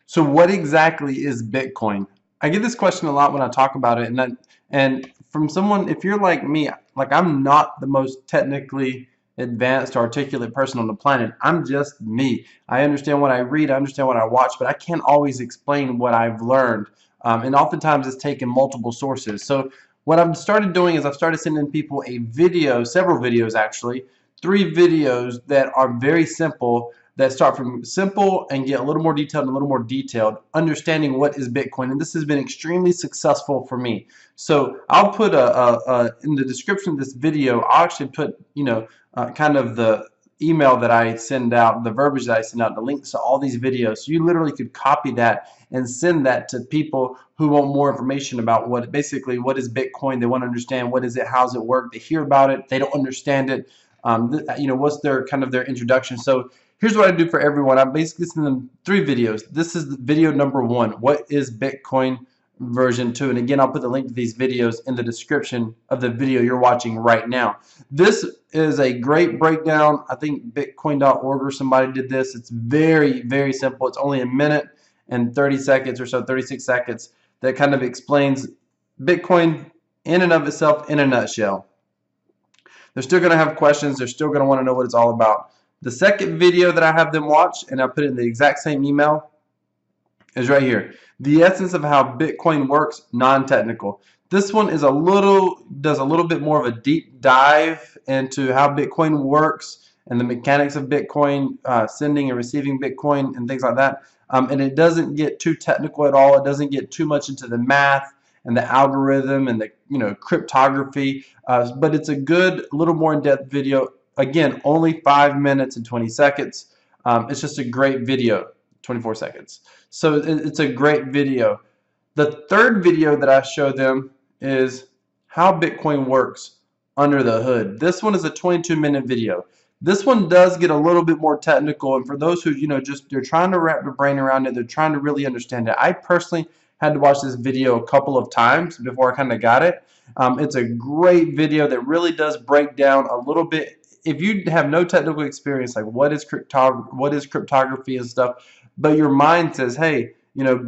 So what exactly is Bitcoin? I get this question a lot when I talk about it, and from someone, if you're like me, like I'm not the most technically advanced, articulate person on the planet. I'm just me. I understand what I read, I understand what I watch, but I can't always explain what I've learned. And oftentimes it's taken multiple sources. So what I've started doing is I've started sending people a video, several videos actually, 3 videos that are very simple, that start from simple and get a little more detailed and a little more detailed, understanding what is Bitcoin. And this has been extremely successful for me. So I'll put in the description of this video, I'll actually put, kind of the email that I send out, the verbiage that I send out, the links to all these videos. So you literally could copy that and send that to people who want more information about what is Bitcoin. They want to understand what is it, how does it work. They hear about it, they don't understand it. What's their kind of their introduction. So here's what I do for everyone. I'm basically sending them 3 videos. This is video number 1. What is Bitcoin version 2? And again, I'll put the link to these videos in the description of the video you're watching right now. This is a great breakdown. I think Bitcoin.org or somebody did this. It's very, very simple. It's only a minute and 30 seconds or so, 36 seconds, that kind of explains Bitcoin in and of itself in a nutshell. They're still going to have questions. They're still going to want to know what it's all about. The second video that I have them watch, and I put it in the exact same email, is right here. The essence of how Bitcoin works, non-technical. This one is does a little bit more of a deep dive into how Bitcoin works and the mechanics of Bitcoin, sending and receiving Bitcoin and things like that. And it doesn't get too technical at all. It doesn't get too much into the math and the algorithm and the cryptography, but it's a good, little more in-depth video. Again, only 5 minutes and 20 seconds. It's just a great video, 24 seconds. So it's a great video. The third video that I show them is how Bitcoin works under the hood. This one is a 22-minute video. This one does get a little bit more technical, and for those who they're trying to wrap their brain around it, they're trying to really understand it. I personally had to watch this video a couple of times before I kind of got it. It's a great video that really does break down a little bit. If you have no technical experience, like what is cryptography and stuff, but your mind says, hey,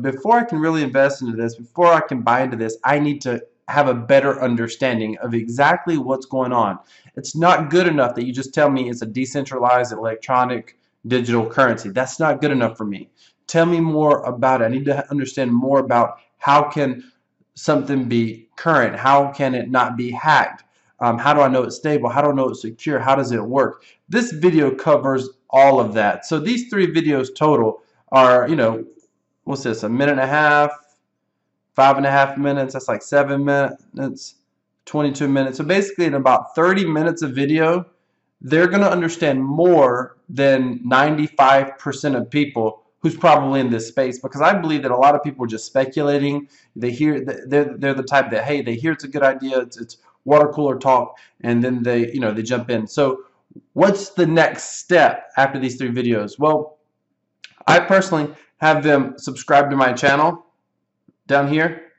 before I can really invest into this, before I can buy into this, I need to have a better understanding of exactly what's going on. It's not good enough that you just tell me it's a decentralized electronic digital currency. That's not good enough for me. Tell me more about it. I need to understand more about how can something be current? How can it not be hacked? How do I know it's stable? How do I know it's secure? How does it work? This video covers all of that. So these 3 videos total are, what's this, a minute and a half, 5.5 minutes, that's like 7 minutes, 22 minutes. So basically in about 30 minutes of video, they're going to understand more than 95% of people who's probably in this space, because I believe that a lot of people are just speculating. They hear, they're the type that, hey, they hear it's a good idea, it's water cooler talk, and then they jump in. So what's the next step after these 3 videos? Well, I personally have them subscribe to my channel down here.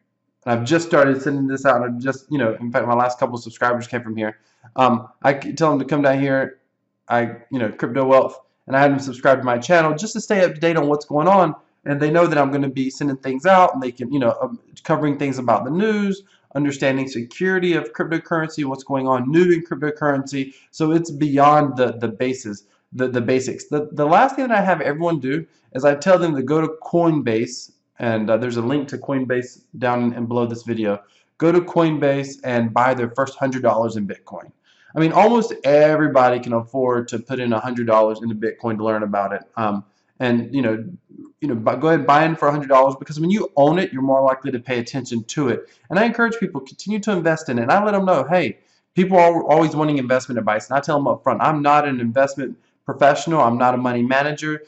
I've just started sending this out. I've just, in fact, my last couple of subscribers came from here. I tell them to come down here, Crypto Wealth, and I have them subscribe to my channel just to stay up to date on what's going on. And they know that I'm going to be sending things out, and they can, covering things about the news, understanding security of cryptocurrency, what's going on new in cryptocurrency. So it's beyond the basis, the basics. The last thing that I have everyone do is I tell them to go to Coinbase, and there's a link to Coinbase down and below this video. Go to Coinbase and buy their first $100 in Bitcoin. I mean, almost everybody can afford to put in $100 into Bitcoin to learn about it. And go ahead and buy in for $100, because when you own it, you're more likely to pay attention to it. And I encourage people, continue to invest in it. And I let them know, hey, people are always wanting investment advice, and I tell them up front, I'm not an investment professional. I'm not a money manager.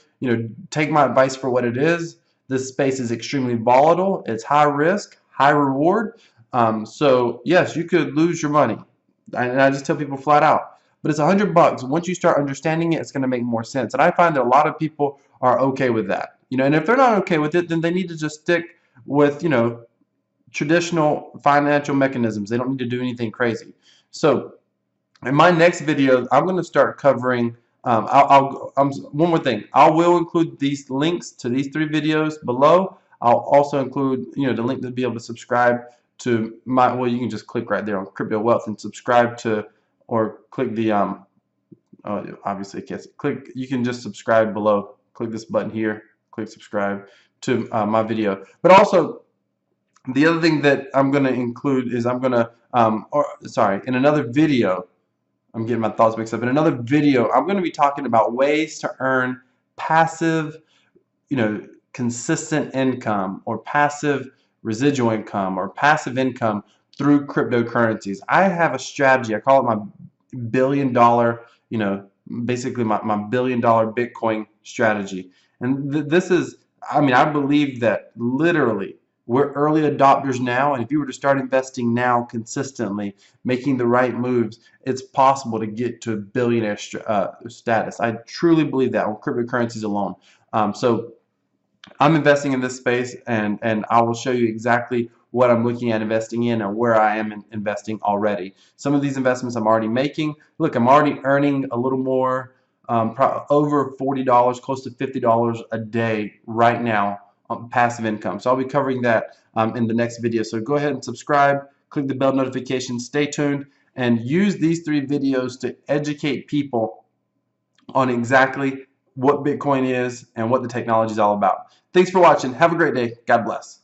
Take my advice for what it is. This space is extremely volatile. It's high risk, high reward. So yes, you could lose your money. And I just tell people flat out. But it's $100. Once you start understanding it, it's going to make more sense. And I find that a lot of people are okay with that. And if they're not okay with it, then they need to just stick with, traditional financial mechanisms. They don't need to do anything crazy. So in my next video, I'm going to start covering one more thing. I will include these links to these 3 videos below. I'll also include, the link to be able to subscribe to my, well, you can just click right there on Crypto Wealth and subscribe to, or click the, obviously, you can just subscribe below. Click this button here, click subscribe to my video. But also, the other thing that I'm going to include is I'm going to, in another video, I'm getting my thoughts mixed up. In another video, I'm going to be talking about ways to earn passive, consistent income, or passive residual income, or passive income through cryptocurrencies. I have a strategy. I call it my billion-dollar, basically my billion-dollar Bitcoin strategy. And this is, I believe that literally we're early adopters now, and if you were to start investing now consistently, making the right moves, it's possible to get to a billionaire status. I truly believe that on cryptocurrencies alone. So I'm investing in this space, and I will show you exactly what I'm looking at investing in and where I am investing already. Some of these investments I'm already making. Look, I'm already earning a little more, over $40, close to $50 a day right now on passive income. So I'll be covering that in the next video. So go ahead and subscribe, click the bell notification, stay tuned, and use these 3 videos to educate people on exactly what Bitcoin is and what the technology is all about. Thanks for watching. Have a great day. God bless.